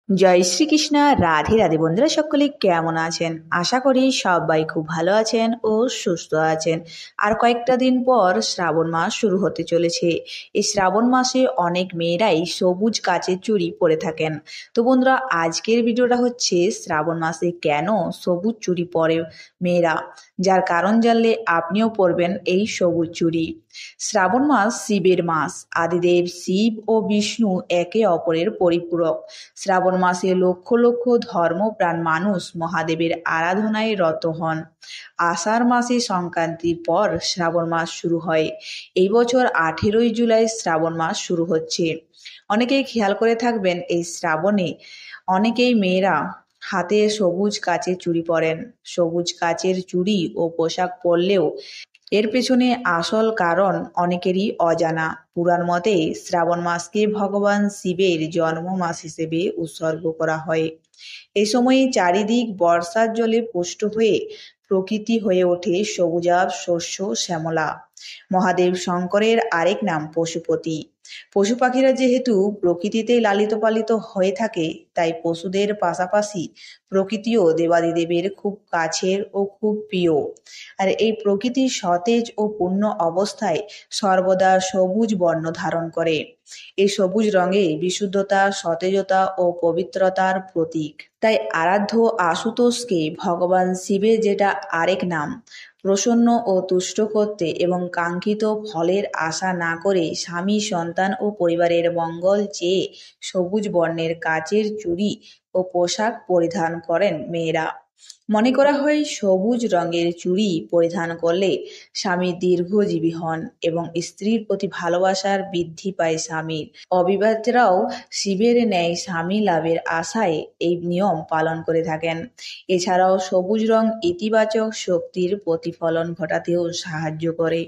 জয় শ্রীকৃষ্ণ। রাধে রাধে। বন্ধুরা সকলে কেমন আছেন? আশা করি সবাই খুব ভালো আছেন ও সুস্থ আছেন। আর কয়েকটা দিন পর শ্রাবণ মাস শুরু হতে চলেছে। এই শ্রাবণ মাসে অনেক মেয়েরাই সবুজ কাচের চুড়ি পরে থাকেন। তো বন্ধুরা, আজকের ভিডিওটা হচ্ছে শ্রাবণ মাসে কেন সবুজ চুড়ি পরে মেয়েরা, যার কারণ জানলে আপনিও পরবেন এই সবুজ চুড়ি। শ্রাবণ মাস শিবের মাস। আদিদেব শিব ও বিষ্ণু একে অপরের পরিপূরক। শ্রাবণ মাসে লক্ষ লক্ষ ধর্মপ্রাণ মানুষ মহাদেবের আরাধনায় রত হন। আষাঢ় মাসে সংক্রান্তির পর শ্রাবণ মাস শুরু হয়। এই বছর 18ই জুলাই শ্রাবণ মাস শুরু হচ্ছে। অনেকেই খেয়াল করে থাকবেন, এই শ্রাবণে অনেকেই মেয়েরা হাতে সবুজ কাচের চুড়ি পরেন। সবুজ কাচের চুড়ি ও পোশাক পরলেও এর পেছনে আসল কারণ অনেকেরই অজানা। পুরাণ মতে শ্রাবণ মাসকে ভগবান শিবের জন্ম মাস হিসেবে উৎসর্গ করা হয়। এই সময়ে চারিদিক বর্ষার জলে পুষ্ট হয়ে প্রকৃতি হয়ে ওঠে সবুজাভ শস্য শ্যামলা। মহাদেব শঙ্করের আরেক নাম পশুপতি। পশু পাখিরা যেহেতু প্রকৃতিতেই লালিত পালিত হয়ে থাকে, তাই পশুদের পাশাপাশি প্রকৃতিও দেবাদিদেবের খুব কাছের ও খুব প্রিয়। আর এই প্রকৃতি সতেজ ও পূর্ণ অবস্থায় সর্বদা সবুজ বর্ণ ধারণ করে। এই সবুজ রঙে বিশুদ্ধতা, সতেজতা ও পবিত্রতার প্রতীক। তাই আরাধ্য আশুতোষকে ভগবান শিবের যেটা আরেক নাম, প্রসন্ন ও তুষ্ট করতে এবং কাঙ্ক্ষিত ফলের আশা না করে স্বামী, সন্তান ও পরিবারের মঙ্গল চেয়ে সবুজ বর্ণের কাচের চুড়ি ও পোশাক পরিধান করেন মেয়েরা। মনে করা হয় সবুজ রঙের চুড়ি পরিধান করলে স্বামী দীর্ঘজীবী হন এবং স্ত্রীর প্রতি ভালোবাসার বৃদ্ধি পায় স্বামীর। অবিবাহিতরাও শিবের ন্যায় স্বামী লাভের আশায় এই নিয়ম পালন করে থাকেন। এছাড়াও সবুজ রং ইতিবাচক শক্তির প্রতিফলন ঘটাতেও সাহায্য করে।